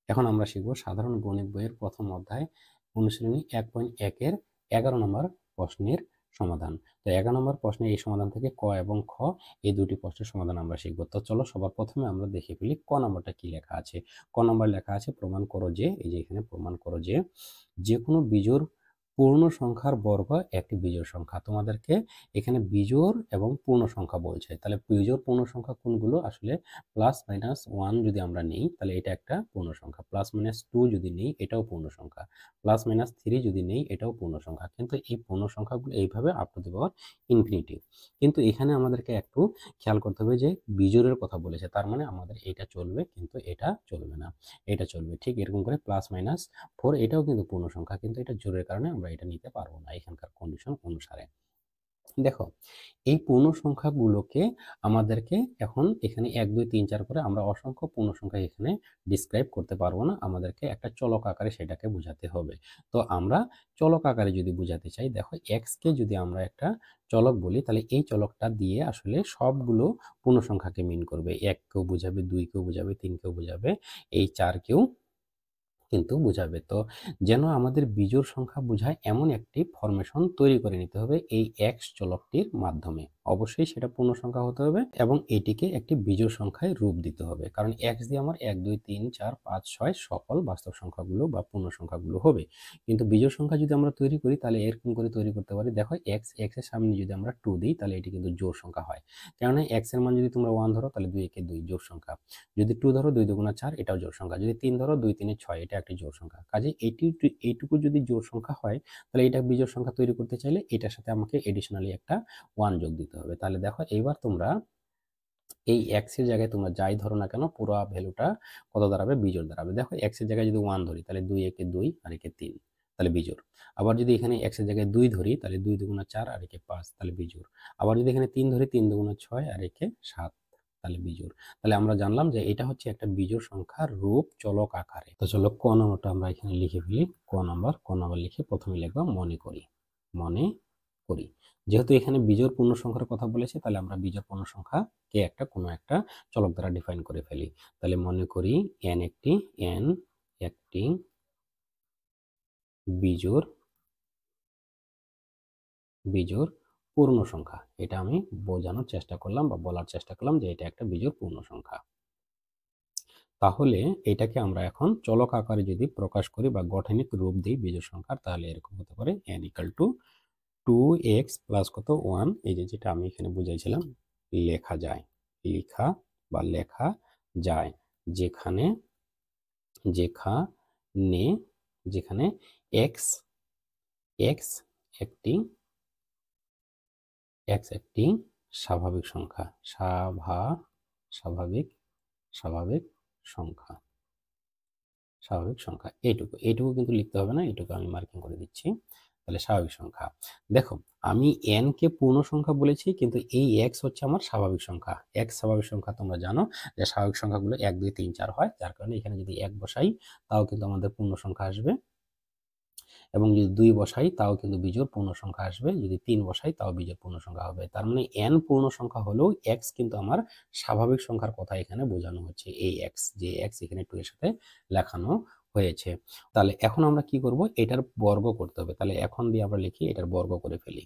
এখন আমরা শিখব সাধারণ গণিত বইয়ের প্রথম অধ্যায় অনুশীলনী 1.1 এর 11 নম্বর প্রশ্নের সমাধান। তো 11 নম্বর প্রশ্নের এই সমাধান থেকে ক এবং খ এই দুটি প্রশ্নের সমাধান আমরা শিখব। তো চলো সবার প্রথমে আমরা দেখে ফেলি ক নম্বরটা কি লেখা আছে। ক নম্বর লেখা আছে প্রমাণ করো যে, এই যে এখানে প্রমাণ করো যে যে কোনো বিজোড় পূর্ণ সংখ্যার বর্গ একটি বিজোড় সংখ্যা। তোমাদেরকে এখানে বিজোড় এবং পূর্ণ সংখ্যা বলছে, তাহলে বিজোড় পূর্ণ সংখ্যা কোনগুলো? আসলে প্লাস মাইনাস 1 যদি আমরা নিই তাহলে এটা একটা পূর্ণ সংখ্যা, প্লাস মাইনাস 2 যদি নিই এটাও পূর্ণ সংখ্যা, প্লাস মাইনাস 3 যদি নিই এটাও পূর্ণ সংখ্যা। কিন্তু এই পূর্ণ সংখ্যাগুলো এইভাবে up to the power infinity. কিন্তু এখানে আমাদেরকে একটু খেয়াল করতে হবে যে বিজোড়ের কথা বলেছে, তার মানে আমাদের এটা চলবে কিন্তু এটা চলবে না, এটা চলবে। ঠিক এরকম করে প্লাস মাইনাস 4 এটাও কিন্তু পূর্ণ সংখ্যা, কিন্তু এটা জোড়ের কারণে আমরা এটা নিতে পারবো না এখানকার কন্ডিশন অনুসারে। দেখো এই পূর্ণ সংখ্যাগুলোকে আমাদেরকে এখন এখানে 1 2 3 4 করে আমরা অসংখ্য পূর্ণ সংখ্যা এখানে ডিসক্রাইব করতে পারবো না, আমাদেরকে একটা চলক আকারে সেটাকে বোঝাতে হবে। তো আমরা চলক আকারে যদি বোঝাতে চাই, দেখো এক্স কে যদি আমরা একটা চলক বলি তাহলে এই চলকটা দিয়ে আসলে সবগুলো পূর্ণ সংখ্যাকে মিন করবে। 1 কেও বোঝাবে, 2 কেও বোঝাবে, 3 কেও বোঝাবে, এই 4 কেও কিন্তু বোঝাবে। তো যেন আমাদের বিজোড় সংখ্যা বোঝায় এমন একটি ফরমেশন তৈরি করে নিতে হবে এই এক্স চলকটির মাধ্যমে। অবশ্যই সেটা পূর্ণ সংখ্যা হতে হবে এবং এটিকে একটি বিজোড় সংখ্যায় রূপ দিতে হবে, কারণ এক্স দিয়ে আমার 1 2 3 4 5 6 সকল বাস্তব সংখ্যাগুলো বা পূর্ণ সংখ্যাগুলো হবে। কিন্তু বিজোড় সংখ্যা যদি আমরা তৈরি করি তাহলে এরকম করে তৈরি করতে পারি, দেখো এক্স এক্স এর সামনে যদি আমরা 2 দিই তাহলে এটি কিন্তু জোড় সংখ্যা হয়। কেননা এক্স এর মান যদি তোমরা 1 ধরো তাহলে 2 একে 2 জোড় সংখ্যা, যদি 2 ধরো 2 দুগুণা 4 এটাও জোড় সংখ্যা, যদি 3 ধরো 2 3 6 এটা একটি জোড় সংখ্যা। কাজে এইটুকু যদি জোড় সংখ্যা হয় তাহলে এটা বিজোড় সংখ্যা তৈরি করতে চাইলে এটার সাথে আমাকে এডিশনালি একটা 1 যোগ দিতে হবে। তাহলে দেখো এইবার তোমরা এই x এর জায়গায় তোমরা যাই ধরো না কেন পুরো ভ্যালুটা কত দাঁড়াবে? বিজোড় দাঁড়াবে। দেখো x এর জায়গায় যদি 1 ধরি তাহলে 2 একে 2 আর একে 3 তাহলে বিজোড়। আবার যদি এখানে x এর জায়গায় 2 ধরি তাহলে 2 দুগুণা 4 আর একে 5 তাহলে বিজোড়। আবার যদি এখানে 3 ধরি 3 দুগুণা 6 আর একে 7 তাহলে বিজোড়। তাহলে আমরা জানলাম যে এটা হচ্ছে একটা বিজোড় সংখ্যার রূপ চলক আকারে। তো চলো ক নম্বরটা আমরা এখানে লিখে ফেলি। ক নম্বর লিখে প্রথমে লিখবা মনে করি। মনে করি যেহেতু এখানে বিজোড় পূর্ণ সংখ্যার কথা বলেছে তাহলে আমরা বিজোড় পূর্ণ সংখ্যা কে একটা কোনো একটা চলক দ্বারা ডিফাইন করে ফেলি। তাহলে মনে করি n একটি বিজোড় বিজোড় পূর্ণ সংখ্যা। এটা আমি বোঝানোর চেষ্টা করলাম বা বলার চেষ্টা করলাম যে এটা একটা বিজোড় পূর্ণ সংখ্যা। তাহলে এটাকে আমরা এখন চলক আকারে যদি প্রকাশ করি বা গঠনিক রূপ দিই বিজোড় সংখ্যার, তাহলে এরকম হতে পারে n = 2x প্লাস কত 1, এই যে যেটা আমি এখানে বুঝাইছিলাম লেখা যায়, লেখা বা লেখা যায় যেখানে যেখানে যেখানে x x একটি x একটি স্বাভাবিক সংখ্যা, স্বাভাবিক স্বাভাবিক সংখ্যা, স্বাভাবিক সংখ্যা। এইটুকু এইটুকু কিন্তু লিখতে হবে না, এইটুকু আমি মার্কিং করে দিচ্ছি। তাহলে স্বাভাবিক সংখ্যা। দেখো আমি n কে পূর্ণ সংখ্যা বলেছি কিন্তু এই x হচ্ছে আমার স্বাভাবিক সংখ্যা। x স্বাভাবিক সংখ্যা তোমরা জানো যে স্বাভাবিক সংখ্যাগুলো 1 2 3 4 হয়, যার কারণে এখানে যদি 1 বসাই তাও কিন্তু আমাদের পূর্ণ সংখ্যা আসবে, এবং যদি 2 বসাই তাও কিন্তু বিজোড় পূর্ণ সংখ্যা আসবে, যদি 3 বসাই তাও বিজোড় পূর্ণ সংখ্যা হবে। তার মানে n পূর্ণ সংখ্যা হলেও x কিন্তু আমার স্বাভাবিক সংখ্যার কথা এখানে বোঝানো হচ্ছে, এই x যে x এখানে 2 এর সাথে লেখানো হয়েছে। তাহলে এখন আমরা কি করব? এটার বর্গ করতে হবে। তাহলে এখন দিয়ে আমরা লিখি এটার বর্গ করে ফেলি।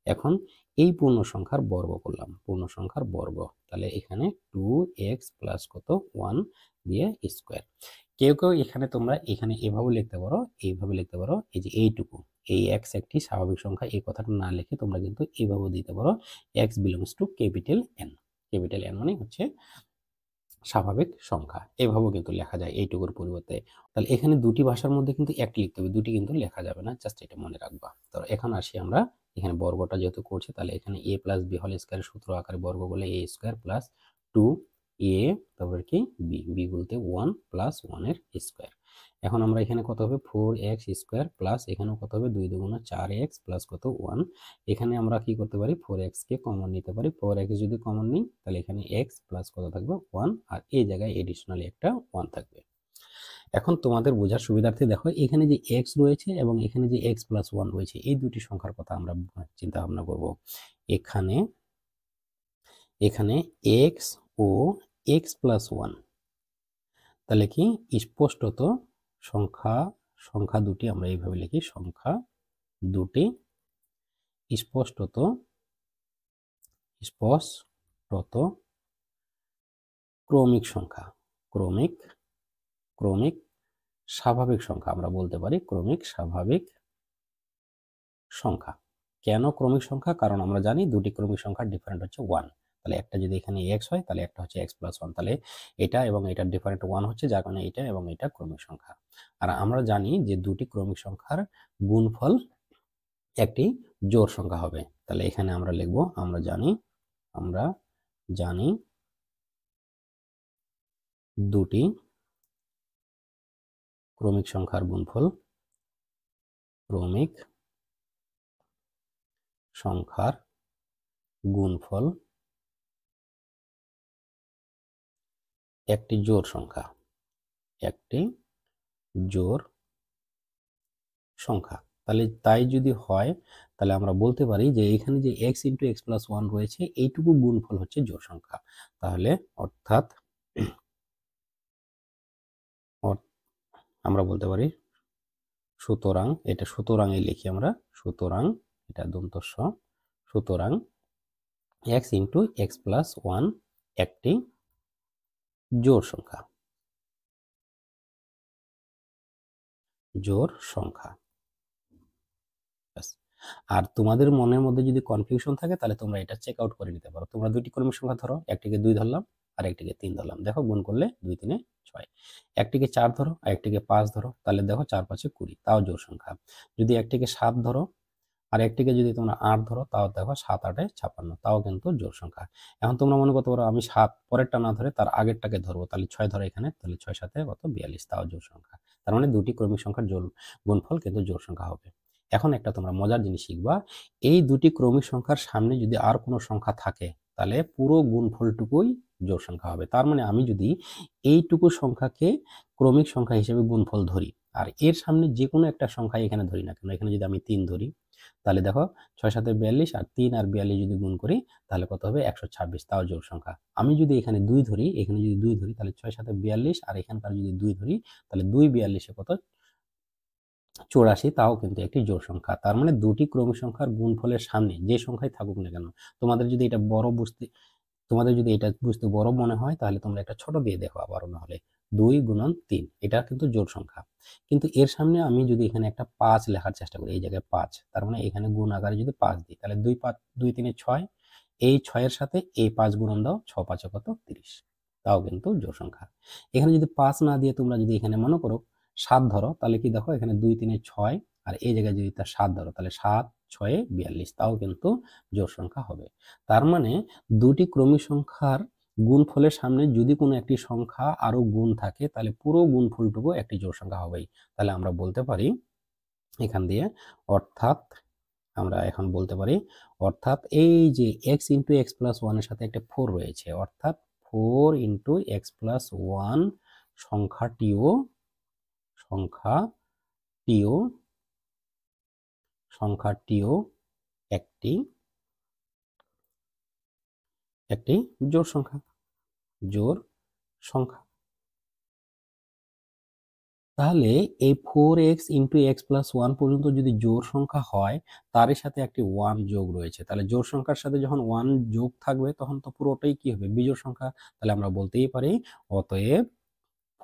এখন এই পূর্ণ সংখ্যার বর্গ করলাম, পূর্ণ সংখ্যার বর্গ। তাহলে এখানে 2x প্লাস কত 1 দিয়ে স্কোয়ার। কেউ কেউ এখানে তোমরা এখানে এভাবে লিখতে পারো, এইভাবে লিখতে পারো, এই যে এইটুকু এই x একটি স্বাভাবিক সংখ্যা এই কথাটা না লিখে তোমরা কিন্তু এইভাবে দিতে পারো x belongs to capital N। Capital N মানে হচ্ছে স্বাভাবিক সংখ্যা, এভাবেও কিন্তু লেখা যায় এইটুকুর পরিবর্তে। তাহলে এখানে দুটি ভাষার মধ্যে কিন্তু একটি লিখতে হবে, দুটি কিন্তু লেখা যাবে না, জাস্ট এটা মনে রাখবা। তো এখন আসি আমরা এখানে বর্গটা যেহেতু করছি তাহলে এখানে a plus B whole square সূত্র আকারে বর্গ করলে a স্কয়ার প্লাস 2a তারপর কি b বলতে 1 প্লাস 1 এর স্কয়ার। এখন আমরা এখানে কত হবে 4x স্কয়ার প্লাস এখানেও কত হবে 2 দুগুণা 4x প্লাস কত 1। এখানে আমরা কি করতে পারি 4x কে কমন নিতে পারি, 4x যদি কমন নিই তাহলে এখানে x প্লাস কত থাকবে 1 আর এই জায়গায় এডিশনালি একটা 1 থাকবে। এখন তোমাদের বোঝার সুবিধার্থে দেখো এখানে যে x রয়েছে এবং এখানে যে x প্লাস 1 রয়েছে এই দুটি সংখ্যার কথা আমরা চিন্তা ভাবনা করব। এখানে এখানে x ও x প্লাস 1, তাহলে কি স্পষ্টত সংখ্যা দুটি আমরা এইভাবে লিখি, সংখ্যা দুটি স্পষ্টত ক্রমিক সংখ্যা, ক্রমিক স্বাভাবিক সংখ্যা আমরা বলতে পারি, ক্রমিক স্বাভাবিক সংখ্যা। কেন ক্রমিক সংখ্যা? কারণ আমরা জানি দুটি ক্রমিক সংখ্যার ডিফারেন্ট হচ্ছে 1। তাহলে একটা যদি এখানে x হয় তাহলে একটা হচ্ছে x+1, তাহলে এটা এবং এটার ডিফারেন্ট 1 হচ্ছে, যার কারণে এটা এবং এটা ক্রমিক সংখ্যা। আর আমরা জানি যে দুটি ক্রমিক সংখ্যার গুণফল একটি জোড় সংখ্যা হবে। তাহলে এখানে আমরা লিখব, আমরা জানি দুটি ক্রমিক সংখ্যার গুণফল, ক্রমিক সংখ্যার গুণফল একটি জোড় সংখ্যা, একটি জোড় সংখ্যা। তাহলে তাই যদি হয় তাহলে আমরা বলতে পারি যে এখানে যে x × x+1 রয়েছে এইটুকু গুণফল হচ্ছে জোড় সংখ্যা। তাহলে অর্থাৎ আমরা বলতে পারি সুতরাং, এটা সুতরাংই লিখি আমরা, সুতরাং এটা দন্ত স, সুতরাং x × x+1 একটি জোড় সংখ্যা, জোড় সংখ্যা। আর তোমাদের মনের মধ্যে যদি কনফিউশন থাকে তাহলে তোমরা এটা চেক আউট করে নিতে পারো। তোমরা দুইটি ক্রমিক সংখ্যা ধরো, একটিকে 2 ধরলাম আর একটিকে 3 ধরলাম, দেখো গুণ করলে 2 3 6। একটিকে 4 ধরো আর একটিকে 5 ধরো, তাহলে দেখো 4 5 20, তাও জোড় সংখ্যা। যদি একটিকে 7 ধরো আর একটিকে যদি তোমরা 8 ধরো, তাও দেখো 7 8 56, তাও কিন্তু জোড় সংখ্যা। এখন তোমরা মনে করতে পারো আমি 7 পরেরটা না ধরে তার আগেরটাকে ধরবো, তাহলে 6 ধরো এখানে, তাহলে 6 7 কত 42, তাও জোড় সংখ্যা। তার মানে দুটি ক্রমিক সংখ্যার গুণফল কিন্তু জোড় সংখ্যা হবে। এখন একটা তোমরা মজার জিনিস শিখবা, এই দুটি ক্রমিক সংখ্যার সামনে যদি আর কোনো সংখ্যা থাকে তাহলে পুরো গুণফলটুকুই জোড় সংখ্যা হবে। তার মানে আমি যদি এইটুকু সংখ্যাকে ক্রমিক সংখ্যা হিসেবে গুণফল ধরি আর এর সামনে যে কোনো একটা সংখ্যা এখানে ধরি না কেন, এখানে যদি আমি 3 ধরি তাহলে দেখো 6 7 42 আর 3 আর 42 যদি গুণ করি তাহলে কত হবে 126, তাও জোড় সংখ্যা। আমি যদি এখানে 2 ধরি, এখানে যদি 2 ধরি তাহলে 6 7 42 আর এখানকার যদি 2 ধরি তাহলে 2 42 কত 84, তাও কিন্তু একটি জোড় সংখ্যা। তার মানে দুটি ক্রমিক সংখ্যার গুণফলের সামনে যে সংখ্যাই থাকুক না কেন, তোমাদের যদি এটা বুঝতে বড় মনে হয় তাহলে তোমরা একটা ছোট দিয়ে দেখো, আবারও না হলে 2 × 3, এটা কিন্তু জোড় সংখ্যা। কিন্তু এর সামনে আমি যদি এখানে একটা 5 লেখার চেষ্টা করি, এই জায়গায় 5, তার মানে এখানে গুণ আকারে যদি 5 দিই তাহলে 2 5 2 3 6, এই 6 এর সাথে এই 5 গুণন দাও, 6 5 কত 30, তাও কিন্তু জোড় সংখ্যা। এখানে যদি 5 না দিয়ে তোমরা যদি এখানে মনে করো 7 ধরো, তাহলে কি দেখো এখানে 2 3 6 আর এই জায়গায় যদি তার 7 ধরো তাহলে 7 6 42, তাও কিন্তু জোড় সংখ্যা হবে। তার মানে দুটি ক্রমিক সংখ্যার গুণফলের সামনে যদি কোনো একটি সংখ্যা আরো গুণ থাকে তাহলে পুরো গুণফলটুকু একটি জোড় সংখ্যা হবেই। তাহলে আমরা বলতে পারি এখান দিয়ে, অর্থাৎ আমরা এখন বলতে পারি অর্থাৎ এই যে x × x+1 এর সাথে একটা 4 রয়েছে, অর্থাৎ 4 × x+1 সংখ্যাটিও একটি জোড় সংখ্যা, জোড় সংখ্যা। তাহলে এই 4x × x+1 পর্যন্ত যদি জোড় সংখ্যা হয় তার সাথে একটি 1 যোগ রয়েছে, তাহলে জোড় সংখ্যার সাথে যখন 1 যোগ থাকবে তখন তো পুরোটাই কি হবে বিজোড় সংখ্যা। তাহলে আমরা বলতেই পারি অতএব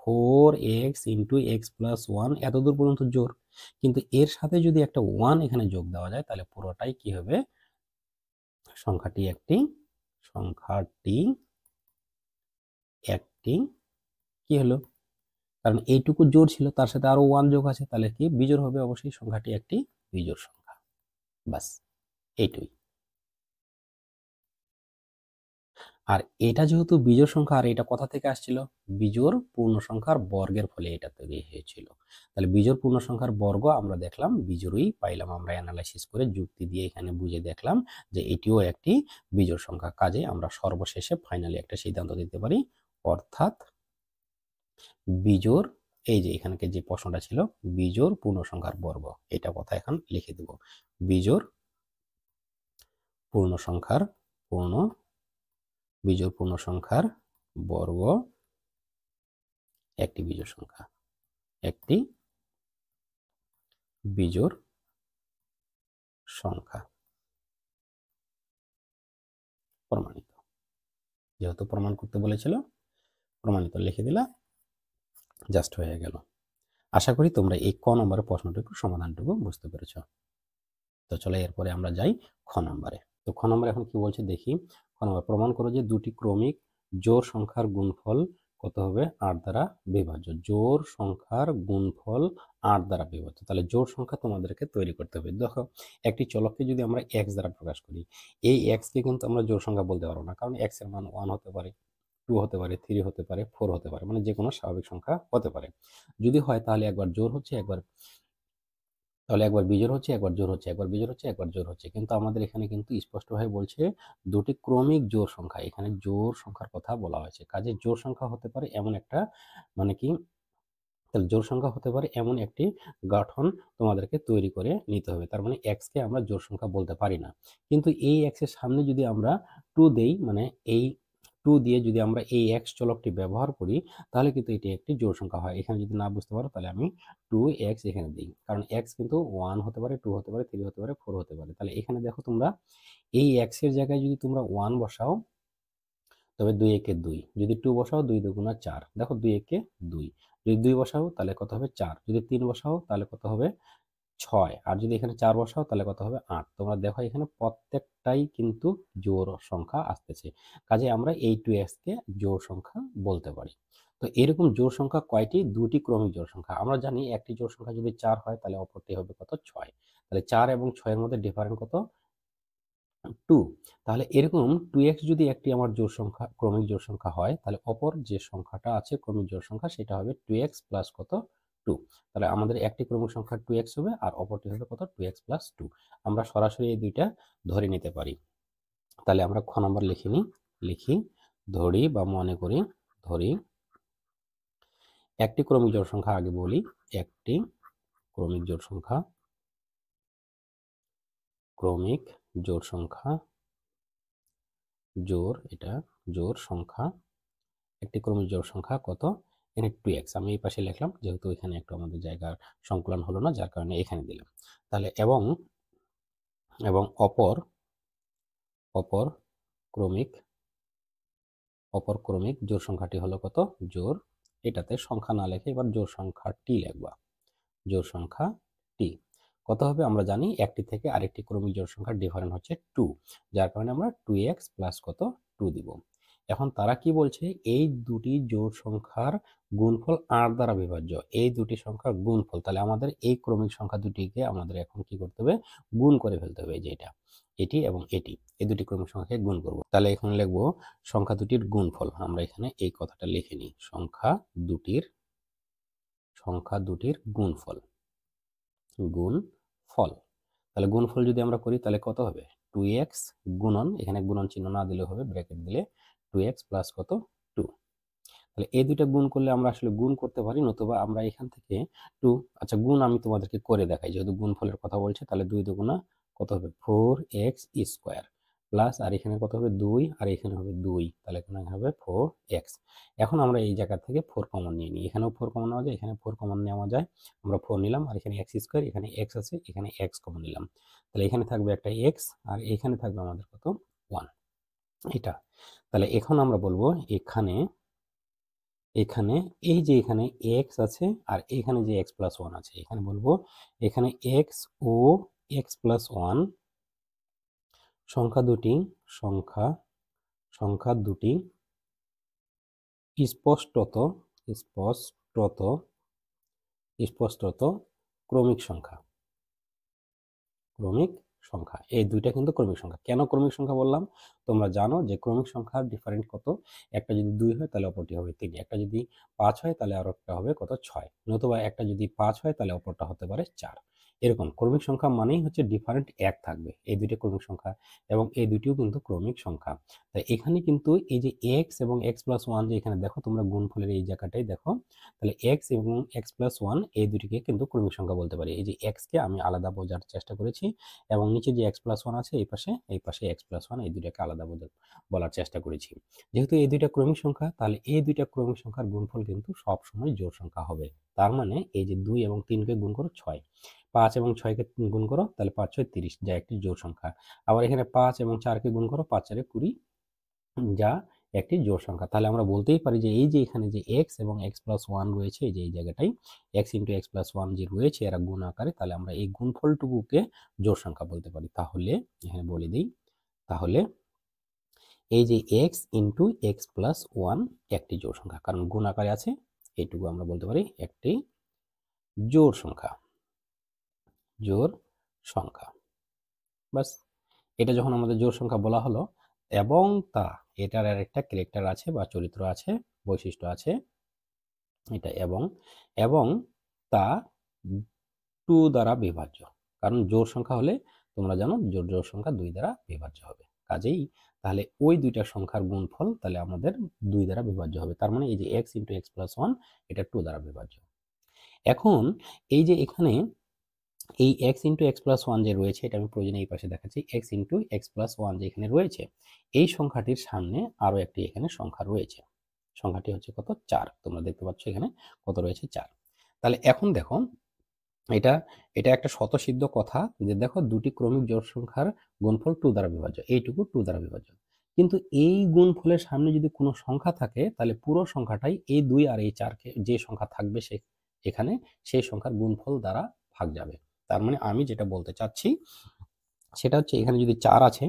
4x × x+1 এতদূর পর্যন্ত জোড়, কিন্তু এর সাথে যদি একটা 1 এখানে যোগ দেওয়া যায় তাহলে পুরোটাই কি হবে, সংখ্যাটি একটি কি হলো, কারণ এইটুকু জোড় ছিল তার সাথে আরো 1 যোগ আছে, তাহলে কি বিজোড় হবে, অবশ্যই সংখ্যাটি একটি বিজোড় সংখ্যা। বাস এইটুই। আর এটা যেহেতু বিজোড় সংখ্যা আর এটা কোথা থেকে আসছিল, বিজোড় পূর্ণ সংখ্যার বর্গের ফলে এটা তৈরি হয়েছিল। তাহলে বিজোড় পূর্ণ সংখ্যার বর্গ আমরা দেখলাম বিজোড়ই পাইলাম, আমরা অ্যানালাইসিস করে যুক্তি দিয়ে এখানে বুঝে দেখলাম যে এটিও একটি বিজোড় সংখ্যা। কাজে আমরা সর্বশেষে ফাইনালি একটা সিদ্ধান্ত দিতে পারি, অর্থাৎ বিজোড়, এই যে এখানে যে প্রশ্নটা ছিল বিজোড় পূর্ণ সংখ্যার বর্গ, এটা কথা এখন লিখে দেব, বিজোড় পূর্ণ সংখ্যার বর্গ একটি বিজোড় সংখ্যা, একটি বিজোড় সংখ্যা। প্রমাণিত, যেহেতু প্রমাণ করতে বলেছিল প্রমাণিত লিখে দিলা, জাস্ট হয়ে গেল। আশা করি তোমরা এই ক নম্বরের প্রশ্নটুকু সমাধানটুকু বুঝতে পেরেছ। তো চলো এরপরে আমরা যাই খ নম্বরে। তো খ নম্বরে এখন কি বলছে দেখি। খ নম্বর, প্রমাণ করো যে দুটি ক্রমিক জোড় সংখ্যার গুণফল কত হবে 8 দ্বারা বিভাজ্য। জোড় সংখ্যার গুণফল 8 দ্বারা বিভাজ্য। তাহলে জোড় সংখ্যা তোমাদেরকে তৈরি করতে হবে। দেখো, একটি চলককে যদি আমরা x দ্বারা প্রকাশ করি, এই x কে কিন্তু আমরা জোড় সংখ্যা বলতে পারবো না, কারণ x এর মান 1 হতে পারে, 2 হতে পারে, 3 হতে পারে, 4 হতে পারে, মানে যে কোনো স্বাভাবিক সংখ্যা হতে পারে। যদি হয় তাহলে একবার জোড় হচ্ছে, একবার বিজোড় হচ্ছে, একবার জোড় হচ্ছে, একবার বিজোড় হচ্ছে, একবার জোড় হচ্ছে। কিন্তু আমাদের এখানে কিন্তু স্পষ্টভাবে বলছে দুটি ক্রমিক জোড় সংখ্যা, এখানে জোড় সংখ্যার কথা বলা হয়েছে। কাজে জোড় সংখ্যা হতে পারে এমন একটা, মানে কি, তাহলে জোড় সংখ্যা হতে পারে এমন একটি গঠন তোমাদেরকে তৈরি করে নিতে হবে। তার মানে x কে আমরা জোড় সংখ্যা বলতে পারি না। কিন্তু এই x এর সামনে যদি আমরা 2 দেই, মানে এই 2 দিয়ে যদি আমরা এই x চলকটি ব্যবহার করি, তাহলে কিন্তু এটি একটি জোড় সংখ্যা হয়। এখানে যদি না বুঝতে পারো তাহলে আমি 2x এখানে দিই, কারণ x কিন্তু 1 হতে পারে, 2 হতে পারে, 3 হতে পারে, 4 হতে পারে। তাহলে এখানে দেখো তোমরা, এই x এর জায়গায় যদি তোমরা 1 বসাও তবে 2 একে 2, যদি 2 বসাও 2 দুগুণা 4, দেখো 2 একে 2, যদি 2 বসাও তাহলে কত হবে 4, যদি 3 বসাও তাহলে কত হবে 6, আর যদি এখানে 4 বসাও তাহলে কত হবে 8। তোমরা দেখো এখানে প্রত্যেকটাই কিন্তু জোড় সংখ্যা আসতেছে। কাজে আমরা এই 2x কে জোড় সংখ্যা বলতে পারি। তো এরকম জোড় সংখ্যা কয়টি? দুটি ক্রমিক জোড় সংখ্যা। আমরা জানি একটি জোড় সংখ্যা যদি 4 হয় তাহলে অপরটি হবে কত? 6। তাহলে 4 এবং 6 এর মধ্যে ডিফারেন্স কত? 2। তাহলে এরকম 2x যদি একটি আমার জোড় সংখ্যা, ক্রমিক জোড় সংখ্যা হয়, তাহলে অপর যে সংখ্যাটা আছে ক্রমিক জোড় সংখ্যা সেটা হবে 2x প্লাস কত? 2। তাহলে আমাদের একটি ক্রমিক সংখ্যা 2x হবে আর অপরটি হবে কত? 2x plus 2। আমরা সরাসরি এই দুইটা ধরে নিতে পারি। তাহলে আমরা খ নম্বর লিখি, ধরি বা মনে করি, ধরি একটি ক্রমিক জোড় সংখ্যা, আগে বলি একটি ক্রমিক জোড় সংখ্যা, ক্রমিক জোড় সংখ্যা, এটা জোড় সংখ্যা, একটি ক্রমিক জোড় সংখ্যা কত? এখানে 2x আমি এই পাশে লিখলাম, যেহেতু এখানে একটু আমাদের জায়গার সংকুলন হলো না, যার কারণে এখানে দিলাম। তাহলে এবং অপর ক্রমিক জোড় সংখ্যাটি হলো কত? জোড়, এটাতে সংখ্যা না লিখে এবার জোড় সংখ্যা টি লিখবা। জোড় সংখ্যা টি কত হবে? আমরা জানি একটি থেকে আরেকটি ক্রমিক জোড় সংখ্যার ডিফারেন্স হচ্ছে 2, যার কারণে আমরা 2x প্লাস কত? 2 দিব। এখন তারা কি বলছে? এই দুটি জোড় সংখ্যার গুণফল 8 দ্বারা বিভাজ্য। এই দুটি সংখ্যার গুণফল, তাহলে আমাদের এই ক্রমিক সংখ্যা দুটিকে আমাদের এখন কি করতে হবে? গুণ করে ফেলতে হবে। যে এটি এবং এটি, এই দুটি ক্রমিক সংখ্যাকে গুণ করব। তাহলে এখানে লিখব সংখ্যা দুটির গুণফল। আমরা এখানে এই কথাটা লিখে নিই, সংখ্যা দুটির গুণফল। তাহলে গুণফল যদি আমরা করি তাহলে কত হবে? 2x গুণন, এখানে গুণন চিহ্ন না দিলে হবে, ব্র্যাকেট দিলে 2x প্লাস কত? 2। তাহলে এই দুইটা গুণ করলে আমরা আসলে গুণ করতে পারি, নতুবা আমরা এখান থেকে 2, আচ্ছা গুণ আমি তোমাদেরকে করে দেখাই, যেহেতু গুণফলের কথা বলছে। তাহলে 2 দুগুণা কত হবে? 4x স্কোয়ার প্লাস, আর এখানে কত হবে? 2, আর এখানে হবে 2, তাহলে এখানে হবে 4x। এখন আমরা এই জায়গা থেকে 4 কমন নিয়ে নিই, এখানেও 4 কমন নেওয়া যায়, এখানে 4 কমন নেওয়া যায়, আমরা 4 নিলাম, আর এখানে x স্কোয়ার, এখানে x আছে, এখানে x কমন নিলাম। তাহলে এখানে থাকবে একটা x, আর এখানে থাকবে আমাদের কত? 1, এটা। তাহলে এখন আমরা বলবো এখানে এই যে এখানে x আছে আর এখানে যে x প্লাস 1 আছে, এখানে বলবো এখানে x ও x প্লাস 1 সংখ্যা দুটি স্পষ্টত ক্রমিক সংখ্যা। এই দুইটা কিন্তু ক্রমিক সংখ্যা। কেন ক্রমিক সংখ্যা বললাম? তোমরা জানো যে ক্রমিক সংখ্যার ডিফারেন্ট কত? একটা যদি 2 হয় তাহলে অপরটি হবে 3, একটা যদি 5 হয় তাহলে আর একটা হবে কত? 6, নতুবা একটা যদি 5 হয় তাহলে অপরটা হতে পারে 4। এরকম ক্রমিক সংখ্যা মানেই হচ্ছে ডিফারেন্ট এক থাকবে, এই দুইটা ক্রমিক সংখ্যা এবং এই দুইটিও কিন্তু ক্রমিক সংখ্যা। তাই এখানে কিন্তু এই যে এক্স এবং এক্স প্লাস ওয়ান, যে এখানে দেখো তোমরা গুণফলের এই জায়গাটাই দেখো, তাহলে এক্স এবং এক্স প্লাস ওয়ান এই দুটিকে কিন্তু ক্রমিক সংখ্যা বলতে পারি। এই যে এক্সকে আমি আলাদা বোঝার চেষ্টা করেছি এবং নিচে যে এক্স প্লাস ওয়ান আছে এই পাশে এক্স প্লাস ওয়ান, এই দুটাকে আলাদা বলার চেষ্টা করেছি। যেহেতু এই দুইটা ক্রমিক সংখ্যা, তাহলে এই দুইটা ক্রমিক সংখ্যার গুণফল কিন্তু সবসময় জোড় সংখ্যা হবে। তার মানে এই যে 2 এবং 3কে গুণ করো 6, 5 এবং 6কে গুণ করো, তাহলে 5 6 30, যা একটি জোড় সংখ্যা। আবার এখানে 5 এবং 4কে গুণ করো, 5 4 20, যা একটি জোড় সংখ্যা। তাহলে আমরা বলতেই পারি যে এই যে এখানে যে এক্স এবং এক্স প্লাস ওয়ান রয়েছে, এই যে এই জায়গাটাই x into x plus one যে রয়েছে এরা গুণ আকারে, তাহলে আমরা এই গুণফলটুকুকে জোড় সংখ্যা বলতে পারি। তাহলে এখানে বলে দিই, তাহলে এই যে x into x plus one একটি জোড় সংখ্যা, কারণ গুণ আকারে আছে, এইটুকু আমরা বলতে পারি একটি জোড় সংখ্যা। জোড় সংখ্যা, বাস। এটা যখন আমাদের জোড় সংখ্যা বলা হলো, এবং তা, এটার আর একটা ক্যারেক্টার আছে বা চরিত্র আছে, বৈশিষ্ট্য আছে, এটা এবং তা 2 দ্বারা বিভাজ্য। কারণ জোড় সংখ্যা হলে তোমরা জানো জোড় সংখ্যা 2 দ্বারা বিভাজ্য হবে। কাজেই তাহলে ওই দুইটা সংখ্যার গুণফল তাহলে আমাদের 2 দ্বারা বিভাজ্য হবে। তার মানে এই যে x into x plus one এটা 2 দ্বারা বিভাজ্য। এখন এই যে এখানে এই x into x plus one যে রয়েছে, এটা আমি প্রয়োজনে এই পাশে দেখাচ্ছি, x into x plus one যে এখানে রয়েছে, এই সংখ্যাটির সামনে আরো একটি এখানে সংখ্যা রয়েছে। সংখ্যাটি হচ্ছে কত? 4। তোমরা দেখতে পাচ্ছ এখানে কত রয়েছে? 4। তাহলে এখন দেখো, এটা এটা একটা স্বতঃসিদ্ধ কথা যে দেখো দুটি ক্রমিক জোড় সংখ্যার গুণফল 2 দ্বারা বিভাজ্য, এইটুকু 2 দ্বারা বিভাজ্য। কিন্তু এই গুণফলের সামনে যদি কোনো সংখ্যা থাকে, তাহলে পুরো সংখ্যাটাই এই 2 আর এই 4কে যে সংখ্যা থাকবে সে এখানে সেই সংখ্যার গুণফল দ্বারা ভাগ যাবে। তার মানে আমি যেটা বলতে চাচ্ছি সেটা হচ্ছে এখানে যদি 4 আছে,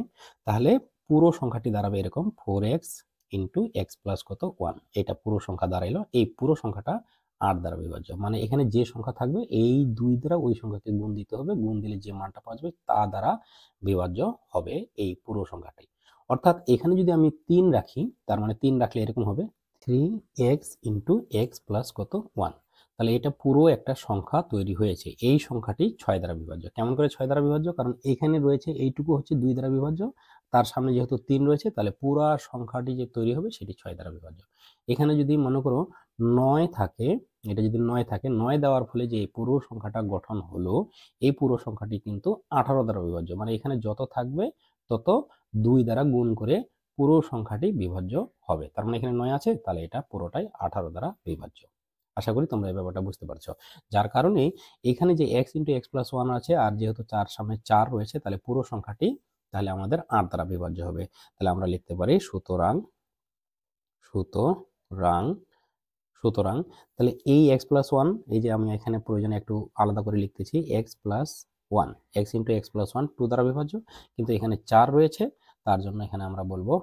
তাহলে পুরো সংখ্যাটি দাঁড়াবে এরকম 4x ইন্টু এক্স প্লাস কত 1, এটা পুরো সংখ্যা দাঁড়াইলো। এই পুরো সংখ্যাটা 8 দ্বারা বিভাজ্য, মানে এখানে যে সংখ্যা থাকবে এই 2 দ্বারা ওই সংখ্যাকে গুণ দিতে হবে, গুণ দিলে যে মানটা পাওয়া যাবে তা দ্বারা বিভাজ্য হবে এই পুরো সংখ্যাটাই। অর্থাৎ এখানে যদি আমি 3 রাখি, তার মানে 3 রাখলে এরকম হবে 3x ইন্টু এক্স প্লাস কত 1, তাহলে এটা পুরো একটা সংখ্যা তৈরি হয়েছে। এই সংখ্যাটি 6 দ্বারা বিভাজ্য। কেমন করে 6 দ্বারা বিভাজ্য? কারণ এখানে রয়েছে এইটুকু হচ্ছে 2 দ্বারা বিভাজ্য, তার সামনে যেহেতু 3 রয়েছে, তাহলে পুরা সংখ্যাটি যে তৈরি হবে সেটি 6 দ্বারা বিভাজ্য। এখানে যদি মনে করো 9 থাকে, এটা যদি 9 থাকে, 9 দেওয়ার ফলে যে এই পুরো সংখ্যাটা গঠন হলো, এই পুরো সংখ্যাটি কিন্তু 18 দ্বারা বিভাজ্য, মানে এখানে যত থাকবে তত 2 দ্বারা গুণ করে পুরো সংখ্যাটি বিভাজ্য হবে। তার মানে এখানে 9 আছে, তাহলে এটা পুরোটাই 18 দ্বারা বিভাজ্য। আশা করি তোমরা এই ব্যাপারটা বুঝতে পারছো। যার কারণে এখানে যে x into x plus one আছে, আর যেহেতু 4 সামনে 4 রয়েছে, তাহলে পুরো সংখ্যাটি তাহলে আমাদের 8 দ্বারা বিভাজ্য হবে। তাহলে আমরা লিখতে পারি সুতরাং সুতরাং সুতরাং তাহলে এই এক্স প্লাস ওয়ান, এই যে আমি এখানে প্রয়োজনে একটু আলাদা করে লিখতেছি, x plus one, x into x plus one 2 দ্বারা বিভাজ্য, কিন্তু এখানে 4 রয়েছে, তার জন্য এখানে আমরা বলবো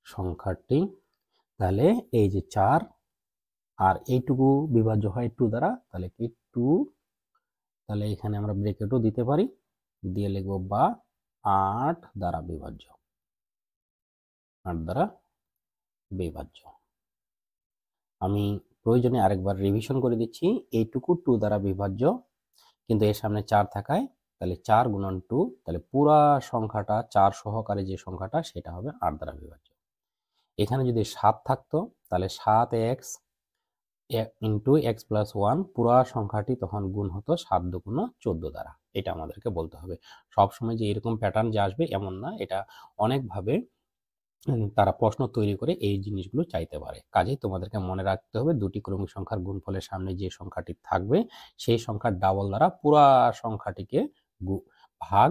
সংখ্যাটি তাহলে এই যে 4 আর এইটুকু বিভাজ্য হয় 2 দ্বারা, তাহলে কি 2, তাহলে এখানে আমরা ব্র্যাকেটও দিতে পারি, দিয়ে লিখব বা 8 দ্বারা বিভাজ্য, 8 দ্বারা বিভাজ্য। আমি প্রয়োজনে আরেকবার রিভিশন করে দিচ্ছি, এইটুকু 2 দ্বারা বিভাজ্য, কিন্তু এর সামনে 4 থাকায় তাহলে 4 গুণন 2, তাহলে পুরা সংখ্যাটা 4 সহকারে যে সংখ্যাটা সেটা হবে 8 দ্বারা বিভাজ্য। এখানে যদি 7 থাকতো, তাহলে 7x into x plus one, পুরা সংখ্যাটি তখন গুণ হতো 7 দুগুণ 14 দ্বারা। এটা আমাদেরকে বলতে হবে। সবসময় যে এরকম প্যাটার্ন যে আসবে এমন না, এটা অনেকভাবে তারা প্রশ্ন তৈরি করে এই জিনিসগুলো চাইতে পারে। কাজেই তোমাদেরকে মনে রাখতে হবে দুটি ক্রমিক সংখ্যার গুণফলের সামনে যে সংখ্যাটি থাকবে সেই সংখ্যার ডাবল দ্বারা পুরা সংখ্যাটিকে ভাগ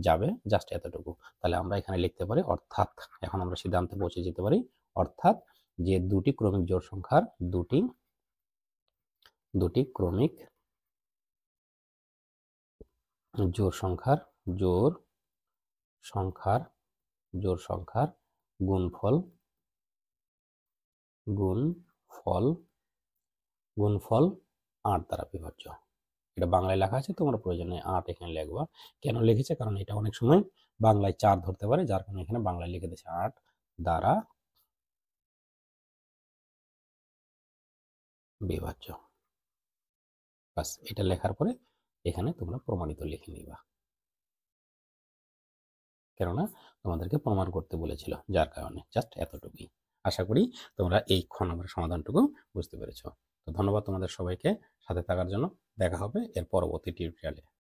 যাবে, জাস্ট এতটুকু। তাহলে আমরা এখানে লিখতে পারি, অর্থাৎ এখন আমরা সিদ্ধান্তে পৌঁছে যেতে পারি, অর্থাৎ যে দুটি ক্রমিক জোড় সংখ্যার দুটি ক্রমিক জোড় সংখ্যার গুণফল গুণফল 8 দ্বারা বিভাজ্য। এটা বাংলায় লেখা আছে, তোমরা প্রয়োজনে 8 এখানে লিখবা। কেন লিখেছে? কারণ এটা অনেক সময় বাংলায় 4 ধরতে পারে, যার কারণে এখানে বাংলায় লিখে দিয়েছে 8 দ্বারা বিভাজ্য। বাস এটা লেখার পরে এখানে তোমরা প্রমাণিত লিখে নিবা, কেননা তোমাদেরকে প্রমাণ করতে বলেছিল, যার কারণে জাস্ট এতটুকুই। আশা করি তোমরা এই খ নম্বরের সমাধানটুকু বুঝতে পেরেছো। তো ধন্যবাদ তোমাদের সবাইকে সাথে থাকার জন্য। দেখা হবে এর পরবর্তী টিউটোরিয়ালে।